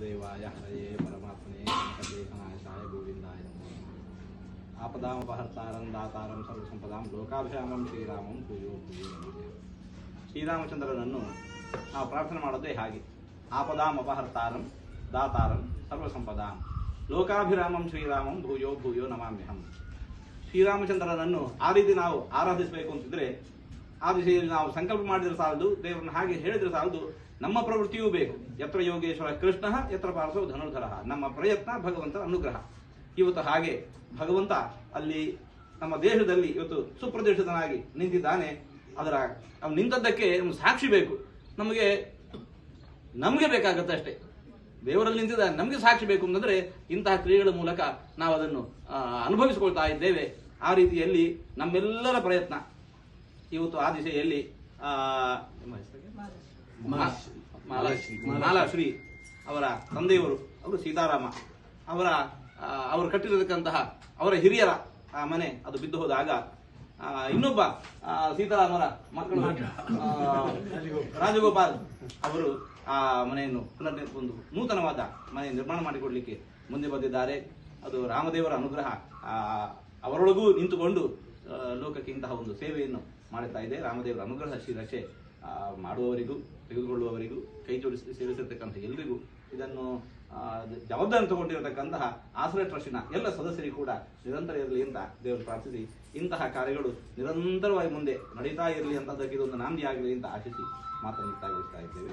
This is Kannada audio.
वासुदेवाय हरये परमात्मने वेंकटेशनाशाय गोविंदाय नमः। आपदामपहर्तारं दातारं सर्वसंपदां ಲೋಕಾಭಿರಾಮಂ ಶ್ರೀರಾಮಂ ಭೂಯೋ ಭೂಯೋ ನಮಃ. ಶ್ರೀರಾಮಚಂದ್ರನನ್ನು ನಾವು ಪ್ರಾರ್ಥನೆ ಮಾಡೋದೇ ಹಾಗೆ, ಆಪದಾಂ ಅಪಹರ್ತಾರಂ ದಾತಾರಂ ಸರ್ವಸಂಪದಾಂ ಲೋಕಾಭಿರಾಮಂ ಶ್ರೀರಾಮಂ ಭೂಯೋ ಭೂಯೋ ನಮಾಮ್ಯಹಂ. ಶ್ರೀರಾಮಚಂದ್ರನನ್ನು ಆ ರೀತಿ ನಾವು ಆರಾಧಿಸಬೇಕು ಅಂತಿದ್ರೆ ಆ ದಿಶೆಯಲ್ಲಿ ನಾವು ಸಂಕಲ್ಪ ಮಾಡಿದ್ರೆ ಸಾಲದು, ದೇವರನ್ನು ಹಾಗೆ ಹೇಳಿದ್ರೆ ಸಾಲದು, ನಮ್ಮ ಪ್ರವೃತ್ತಿಯೂ ಬೇಕು. ಯತ್ರ ಯೋಗೇಶ್ವರ ಕೃಷ್ಣ ಯತ್ರ ಪಾರ್ಥೋ ಧನುರ್ಧರ. ನಮ್ಮ ಪ್ರಯತ್ನ ಭಗವಂತನ ಅನುಗ್ರಹ. ಇವತ್ತು ಹಾಗೆ ಭಗವಂತ ಅಲ್ಲಿ ನಮ್ಮ ದೇಶದಲ್ಲಿ ಇವತ್ತು ಸುಪ್ರತಿಷ್ಠಿತನಾಗಿ ನಿಂತಿದ್ದಾನೆ. ಅವ್ನು ನಿಂತದ್ದಕ್ಕೆ ಸಾಕ್ಷಿ ಬೇಕು. ನಮಗೆ ಬೇಕಾಗತ್ತೆ ಅಷ್ಟೇ. ದೇವರಲ್ಲಿ ನಿಂತಿದ್ದ ನಮಗೆ ಸಾಕ್ಷಿ ಬೇಕು ಅಂತಂದ್ರೆ ಇಂತಹ ಕ್ರಿಯೆಗಳ ಮೂಲಕ ನಾವು ಅದನ್ನು ಅನುಭವಿಸಿಕೊಳ್ತಾ ಇದ್ದೇವೆ. ಆ ರೀತಿಯಲ್ಲಿ ನಮ್ಮೆಲ್ಲರ ಪ್ರಯತ್ನ ಇವತ್ತು ಆ ದಿಶೆಯಲ್ಲಿ ಮಾಲಾಶ್ರೀ ಅವರ ತಂದೆಯವರು, ಅವರು ಸೀತಾರಾಮ ಅವರು ಕಟ್ಟಿರತಕ್ಕಂತಹ ಅವರ ಹಿರಿಯರ ಮನೆ ಅದು ಬಿದ್ದು ಹೋದಾಗ ಇನ್ನೊಬ್ಬ ಸೀತಾರಾಮರ ಮಕ್ಕಳು ರಾಜಗೋಪಾಲ್ ಅವರು ಆ ಮನೆಯನ್ನು ಒಂದು ನೂತನವಾದ ಮನೆ ನಿರ್ಮಾಣ ಮಾಡಿಕೊಡ್ಲಿಕ್ಕೆ ಮುಂದೆ ಬಂದಿದ್ದಾರೆ. ಅದು ರಾಮದೇವರ ಅನುಗ್ರಹ ಅವರೊಳಗೂ ನಿಂತುಕೊಂಡು ಲೋಕಕ್ಕೆ ಇಂತಹ ಒಂದು ಸೇವೆಯನ್ನು ಮಾಡುತ್ತಾ ಇದೆ. ರಾಮದೇವರ ಅನುಗ್ರಹ ಶ್ರೀರಕ್ಷೆ ಮಾಡುವವರಿಗೂ ತೆಗೆದುಕೊಳ್ಳುವವರಿಗೂ ಕೈ ಜೋಡಿಸಿ ಸೇರಿಸಿರ್ತಕ್ಕಂಥ ಎಲ್ಲರಿಗೂ ಇದನ್ನು ಜವಾಬ್ದಾರಿ ತಗೊಂಡಿರತಕ್ಕಂತಹ ಆಶ್ರಯ ಟ್ರಸ್ಟಿನ ಎಲ್ಲ ಸದಸ್ಯರಿಗೂ ಕೂಡ ನಿರಂತರ ಇರಲಿ ಅಂತ ದೇವರು ಪ್ರಾರ್ಥಿಸಿ, ಇಂತಹ ಕಾರ್ಯಗಳು ನಿರಂತರವಾಗಿ ಮುಂದೆ ನಡೀತಾ ಇರಲಿ ಅಂತ ಅದಕ್ಕೆ ಇದೊಂದು ನಾಂದಿ ಆಗಲಿ ಅಂತ ಆಶಿಸಿ ಮಾತನ್ನು ಮುಕ್ತಾಯಗೊಳಿಸ್ತಾ ಇದ್ದೇವೆ.